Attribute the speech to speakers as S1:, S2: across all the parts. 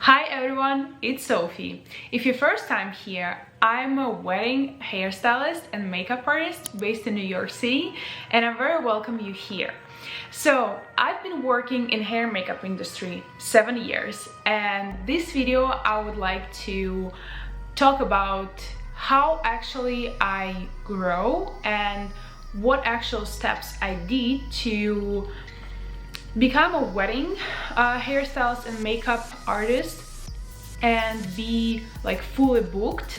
S1: Hi everyone, it's Sophie. If you're first time here, I'm a wedding hairstylist and makeup artist based in New York City, and I very welcome you here. So I've been working in hair and makeup industry 7 years, and this video I would like to talk about how actually I grow and what actual steps I did to become a wedding hairstylist and makeup artist and be like fully booked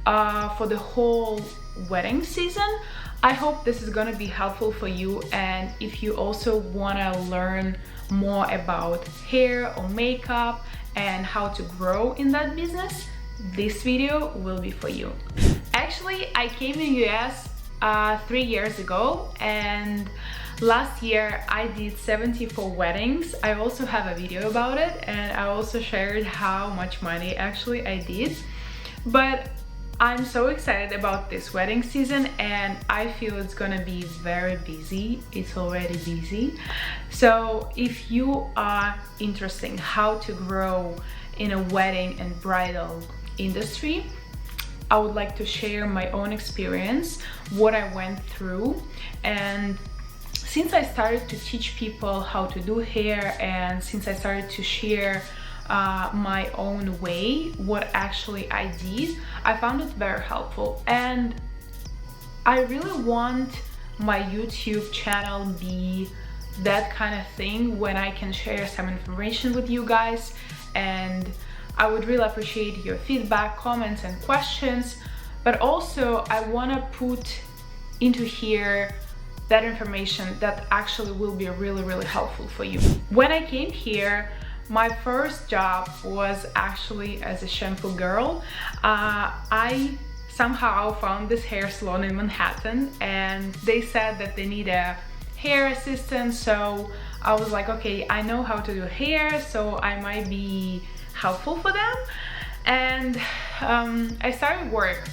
S1: for the whole wedding season. I hope this is gonna be helpful for you, and if you also wanna learn more about hair or makeup and how to grow in that business, this video will be for you. Actually, I came in US 3 years ago, and last year I did 74 weddings. I also have a video about it, and I also shared how much money actually I did. But I'm so excited about this wedding season, and I feel it's gonna be very busy. It's already busy. So if you are interested in how to grow in a wedding and bridal industry, I would like to share my own experience, what I went through. And since I started to teach people how to do hair, and since I started to share my own way, what actually I did, I found it very helpful. And I really want my YouTube channel be that kind of thing when I can share some information with you guys, and I would really appreciate your feedback, comments and questions. But also I want to put into here that information that actually will be really helpful for you. When I came here, my first job was actually as a shampoo girl. I somehow found this hair salon in Manhattan, and they said that they need a hair assistant. So I was like, okay, I know how to do hair, so I might be helpful for them. And I started work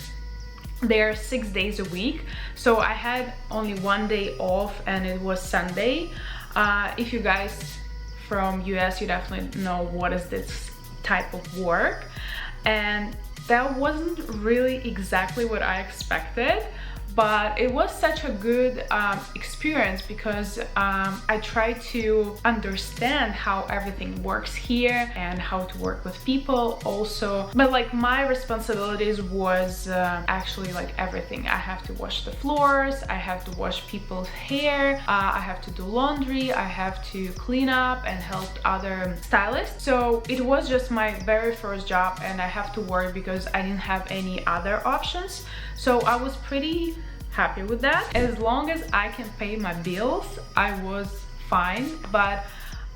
S1: there 6 days a week, so I had only 1 day off, and it was Sunday. If you guys from US, you definitely know what is this type of work, and that wasn't really exactly what I expected, but it was such a good experience because I tried to understand how everything works here and how to work with people also. But like my responsibilities was actually like everything. I have to wash the floors, I have to wash people's hair, I have to do laundry, I have to clean up and help other stylists. So it was just my very first job, and I have to work because I didn't have any other options. So I was pretty happy with that. As long as I can pay my bills, I was fine. But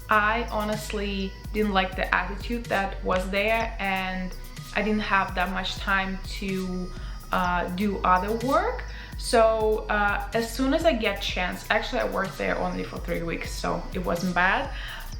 S1: I honestly didn't like the attitude that was there, and I didn't have that much time to do other work. So as soon as I get chance, actually I worked there only for 3 weeks, so it wasn't bad.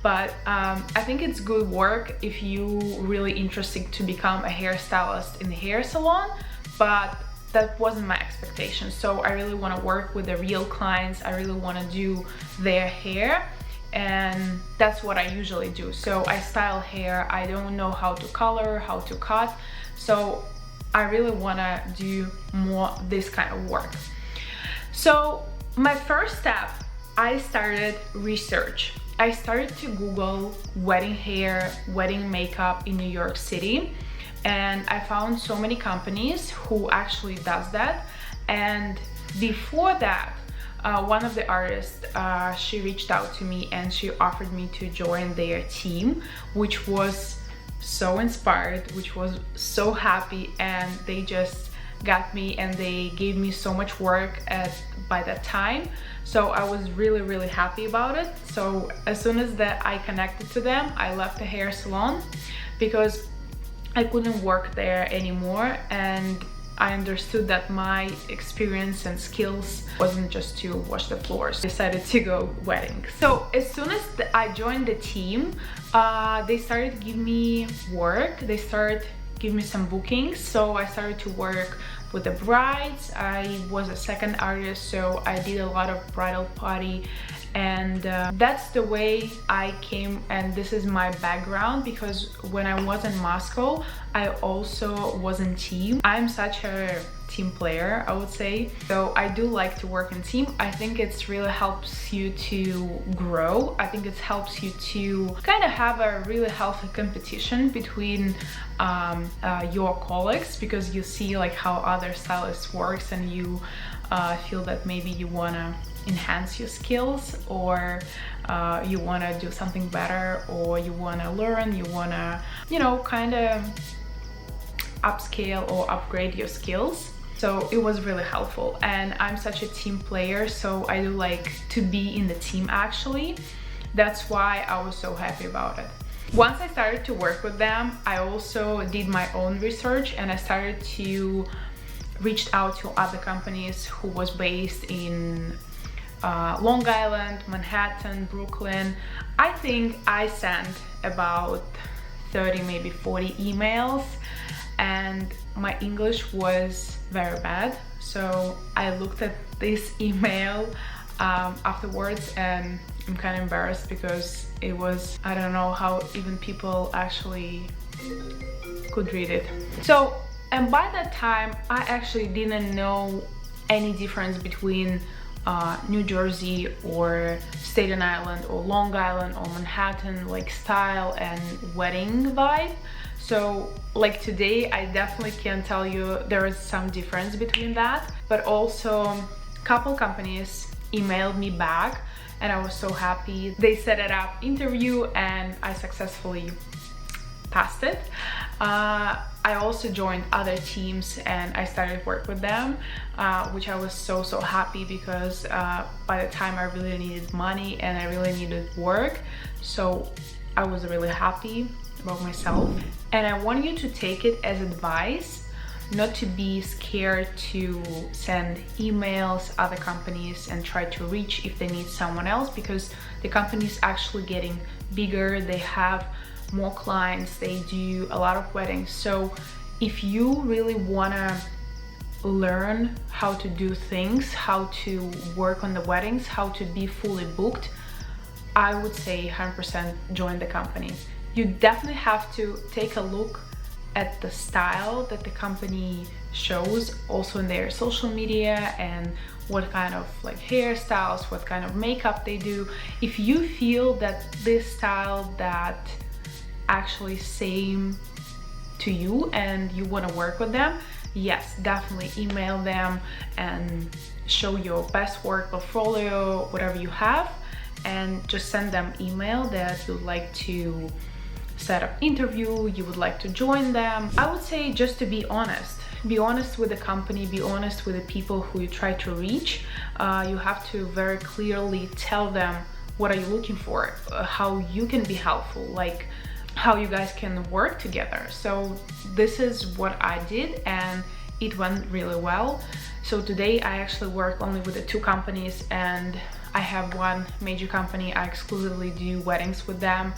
S1: But I think it's good work if you really interested to become a hairstylist in the hair salon, but that wasn't my expectation. So I really want to work with the real clients, I really want to do their hair, and that's what I usually do. So I style hair, I don't know how to color, how to cut, so I really want to do more this kind of work. So my first step, I started research. I started to Google wedding hair, wedding makeup in New York City, and I found so many companies who actually does that. And before that, one of the artists, she reached out to me and she offered me to join their team, which was so inspired, which was so happy, and they just got me and they gave me so much work by that time. So I was really happy about it. So as soon as that I connected to them, I left the hair salon because I couldn't work there anymore, and I understood that my experience and skills wasn't just to wash the floors. I decided to go wedding. So as soon as I joined the team, they started giving me work. They started giving me some bookings. So I started to work with the brides. I was a second artist, so I did a lot of bridal party And that's the way I came, and this is my background, because when I was in Moscow I also was in team. I'm such a team player, I would say, so I do like to work in team. I think it's really helps you to grow. I think it helps you to kind of have a really healthy competition between your colleagues, because you see like how other stylists works, and you feel that maybe you want to enhance your skills, or you want to do something better, or you want to learn, you want to, you know, kind of upscale or upgrade your skills. So it was really helpful, and I'm such a team player, so I do like to be in the team actually. That's why I was so happy about it. Once I started to work with them, I also did my own research, and I started to reach out to other companies who was based in Long Island, Manhattan, Brooklyn. I think I sent about 30, maybe 40 emails, and my English was very bad. So I looked at this email afterwards, and I'm kind of embarrassed because it was, I don't know how even people actually could read it. So, and by that time I actually didn't know any difference between New Jersey or Staten Island or Long Island or Manhattan, like style and wedding vibe. So like today I definitely can tell you there is some difference between that, but also a couple companies emailed me back, and I was so happy. They set it up interview, and I successfully passed it. I also joined other teams, and I started work with them, which I was so happy, because by the time I really needed money and I really needed work, so I was really happy about myself. And I want you to take it as advice, not to be scared to send emails other companies and try to reach if they need someone else, because the company is actually getting bigger, they have more clients, they do a lot of weddings. So if you really want to learn how to do things, how to work on the weddings, how to be fully booked, I would say 100% join the company. You definitely have to take a look at the style that the company shows, also in their social media, and what kind of like hairstyles, what kind of makeup they do. If you feel that this style that actually same to you and you want to work with them, yes, definitely email them and show your best work portfolio, whatever you have, and just send them email that you'd like to set up interview, you would like to join them. I would say just to be honest with the company, be honest with the people who you try to reach. You have to very clearly tell them what are you looking for, how you can be helpful, like how you guys can work together. So this is what I did, and it went really well. So today I actually work only with the two companies, and I have one major company. I exclusively do weddings with them,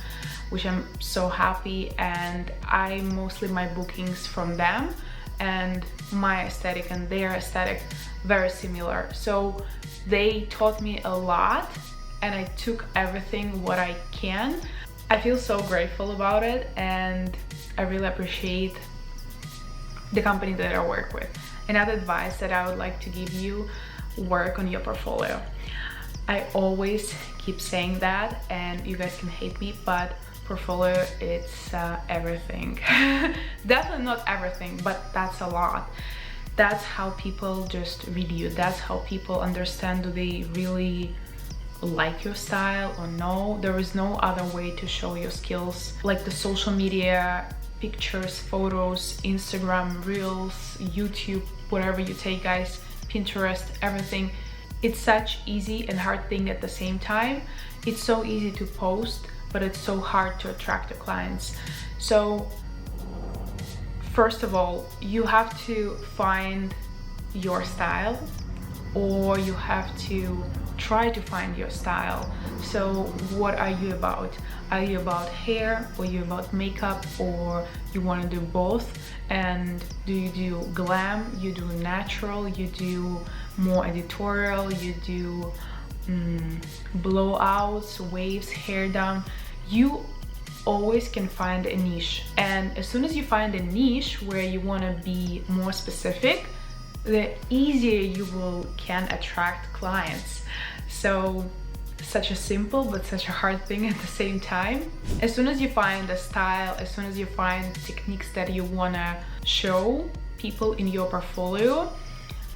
S1: which I'm so happy, and I mostly my bookings from them, and my aesthetic and their aesthetic very similar. So they taught me a lot, and I took everything what I can. I feel so grateful about it, and I really appreciate the company that I work with. Another advice that I would like to give you, work on your portfolio. I always keep saying that, and you guys can hate me, but portfolio, it's everything. Definitely not everything, but that's a lot. That's how people just read you. That's how people understand, do they really like your style or no. There is no other way to show your skills, like the social media, pictures, photos, Instagram, Reels, YouTube, whatever you take, guys, Pinterest, everything. It's such easy and hard thing at the same time. It's so easy to post, but it's so hard to attract the clients. So first of all, you have to find your style, or you have to try to find your style. So what are you about? Are you about hair, or you about makeup, or you want to do both? And do you do glam, you do natural, you do more editorial, you do blowouts, waves, hair down, you always can find a niche. And as soon as you find a niche where you want to be more specific, the easier you can attract clients. So such a simple but such a hard thing at the same time. As soon as you find a style, as soon as you find techniques that you want to show people in your portfolio,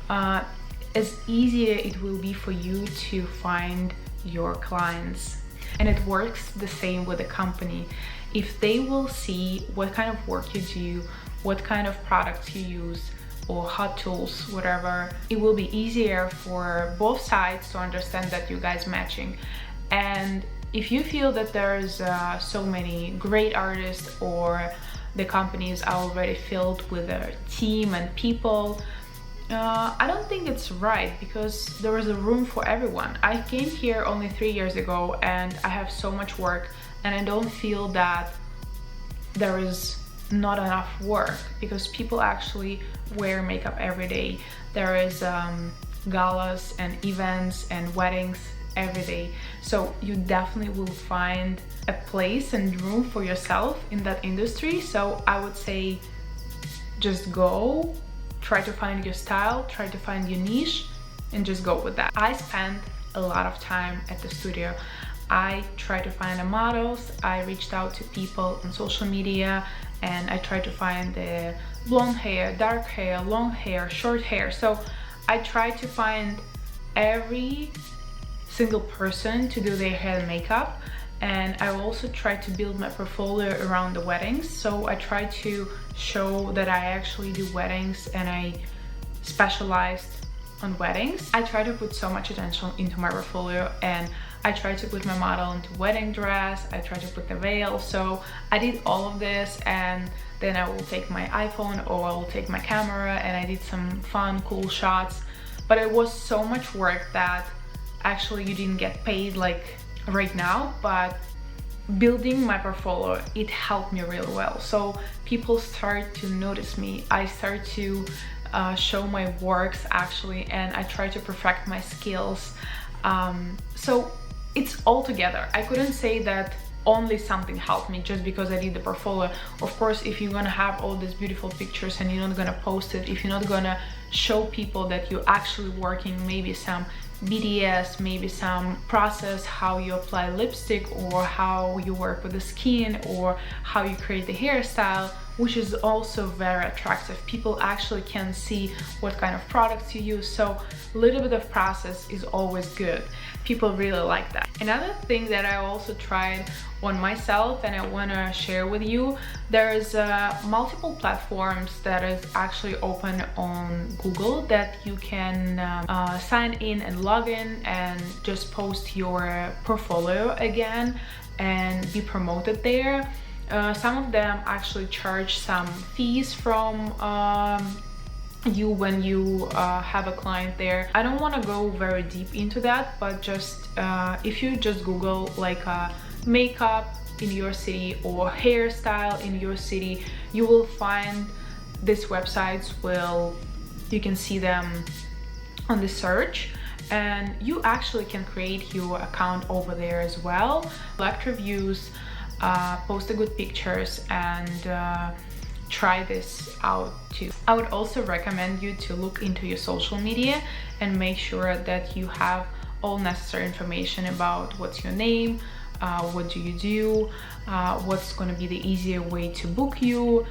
S1: as easier it will be for you to find your clients. And it works the same with a company. If they will see what kind of work you do, what kind of products you use, or hot tools, whatever, it will be easier for both sides to understand that you guys matching. And if you feel that there's so many great artists, or the company is already filled with a team and people, I don't think it's right, because there is a room for everyone. I came here only 3 years ago and I have so much work, and I don't feel that there is not enough work, because people actually wear makeup every day. There is galas and events and weddings every day, so you definitely will find a place and room for yourself in that industry. So I would say just go, try to find your style, try to find your niche, and just go with that. I spent a lot of time at the studio. I tried to find the models, I reached out to people on social media, and I tried to find the blonde hair, dark hair, long hair, short hair. So I tried to find every single person to do their hair and makeup, and I also tried to build my portfolio around the weddings. So I tried to show that I actually do weddings and I specialized on weddings. I try to put so much attention into my portfolio, and I try to put my model into wedding dress, I try to put the veil. So I did all of this, and then I will take my iPhone or I will take my camera, and I did some fun, cool shots. But it was so much work that actually you didn't get paid like right now, but building my portfolio, it helped me really well. So people start to notice me, I start to show my works actually, and I try to perfect my skills. So it's all together. I couldn't say that only something helped me just because I did the portfolio. Of course, if you're gonna have all these beautiful pictures and you're not gonna post it, if you're not gonna show people that you're actually working maybe some BDS, maybe some process, how you apply lipstick, or how you work with the skin, or how you create the hairstyle, which is also very attractive. People actually can see what kind of products you use, so a little bit of process is always good. People really like that. Another thing that I also tried on myself and I want to share with you, there's multiple platforms that is actually open on Google that you can sign in and log in and just post your portfolio again and be promoted there. Some of them actually charge some fees from you when you have a client there. I don't want to go very deep into that, but just if you just Google like makeup in your city or hairstyle in your city, you will find these websites. You can see them on the search, and you actually can create your account over there as well, collect reviews, post the good pictures, and try this out too. I would also recommend you to look into your social media and make sure that you have all necessary information about what's your name, what do you do, what's going to be the easier way to book you,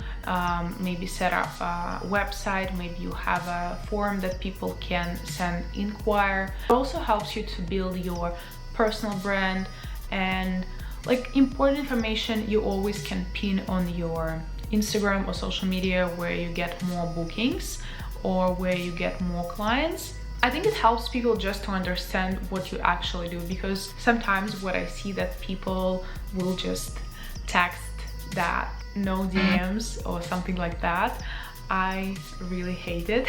S1: maybe set up a website, maybe you have a form that people can send inquire. It also helps you to build your personal brand, and like important information you always can pin on your Instagram or social media where you get more bookings or where you get more clients. I think it helps people just to understand what you actually do, because sometimes what I see that people will just text that no DMs or something like that. I really hate it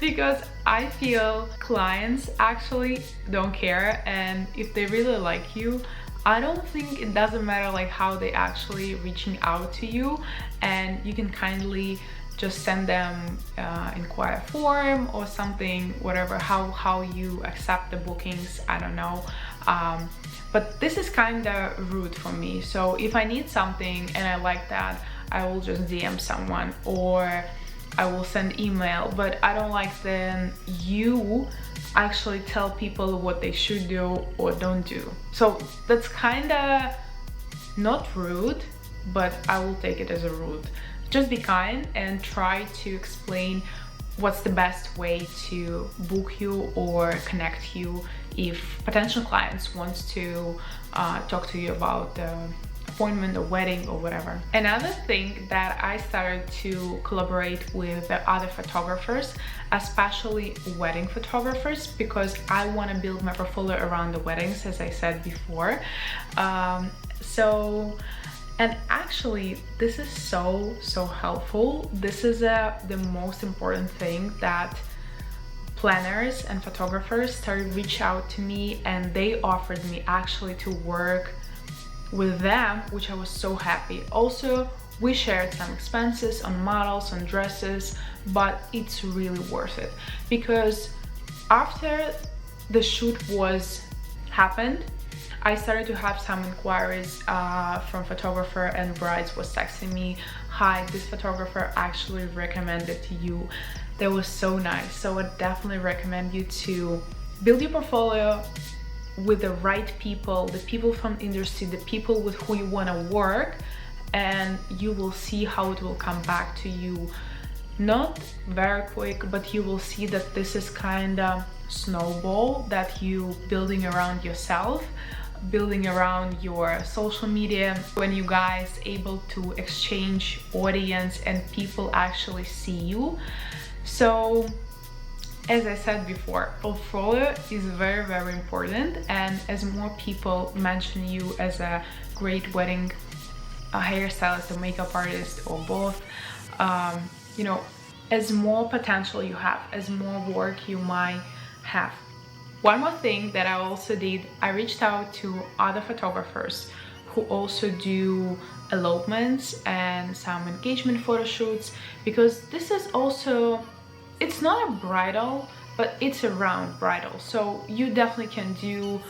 S1: because I feel clients actually don't care, and if they really like you, I don't think it doesn't matter like how they actually reaching out to you, and you can kindly just send them inquire form or something, whatever, how you accept the bookings, I don't know. But this is kind of rude for me. So if I need something and I like that, I will just DM someone or I will send email, but I don't like then you actually tell people what they should do or don't do. So that's kind of not rude, but I will take it as a rude. Just be kind and try to explain what's the best way to book you or connect you if potential clients wants to talk to you about the appointment or wedding or whatever. Another thing that I started to collaborate with other photographers, especially wedding photographers, because I want to build my portfolio around the weddings, as I said before. And actually this is so helpful. This is the most important thing, that planners and photographers started reach out to me and they offered me actually to work with them, which I was so happy. Also, we shared some expenses on models, on dresses, but it's really worth it, because after the shoot was happened, I started to have some inquiries from photographer, and brides was texting me, hi, this photographer actually recommended to you. That was so nice. So I definitely recommend you to build your portfolio with the right people, the people from industry, the people with who you want to work, and you will see how it will come back to you. Not very quick, but you will see that this is kind of snowball that you building around yourself, building around your social media, when you guys able to exchange audience and people actually see you. So as I said before, portfolio is very important, and as more people mention you as a great wedding hairstylist or makeup artist or both, you know, as more potential you have, as more work you might have. One more thing that I also did, I reached out to other photographers who also do elopements and some engagement photo shoots, because this is also, it's not a bridal, but it's around bridal. So you definitely can do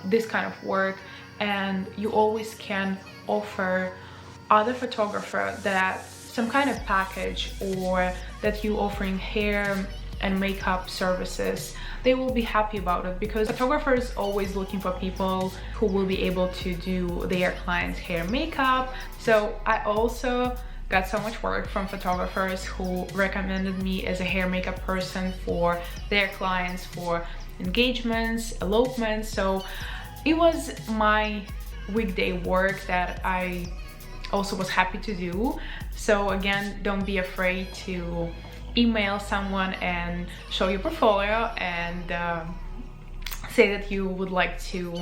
S1: this kind of work, and you always can offer other photographer that some kind of package, or that you offering hair and makeup services. They will be happy about it, because photographers always looking for people who will be able to do their clients' hair, makeup. So I also got so much work from photographers who recommended me as a hair makeup person for their clients, for engagements, elopements. So it was my weekday work that I also was happy to do. So again, don't be afraid to email someone and show your portfolio and say that you would like to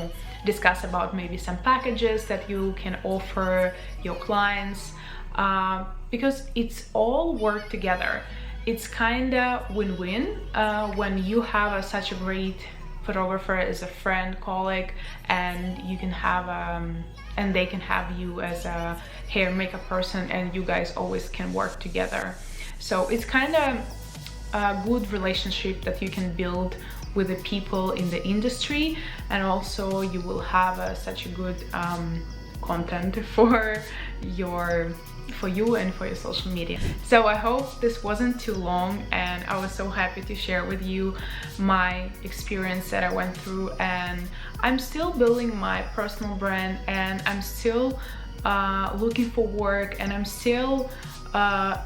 S1: discuss about maybe some packages that you can offer your clients, because it's all work together. It's kind of win-win when you have such a great photographer as a friend, colleague, and you can have and they can have you as a hair makeup person, and you guys always can work together. So it's kind of a good relationship that you can build with the people in the industry, and also you will have such a good content for you and for your social media. So I hope this wasn't too long, and I was so happy to share with you my experience that I went through. And I'm still building my personal brand, and I'm still looking for work, and I'm still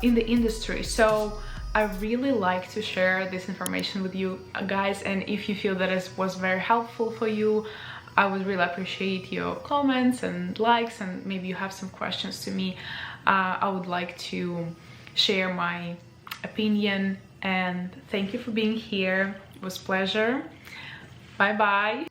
S1: in the industry. So I really like to share this information with you guys, and if you feel that it was very helpful for you, I would really appreciate your comments and likes, and maybe you have some questions to me. I would like to share my opinion, and thank you for being here. It was a pleasure. Bye bye.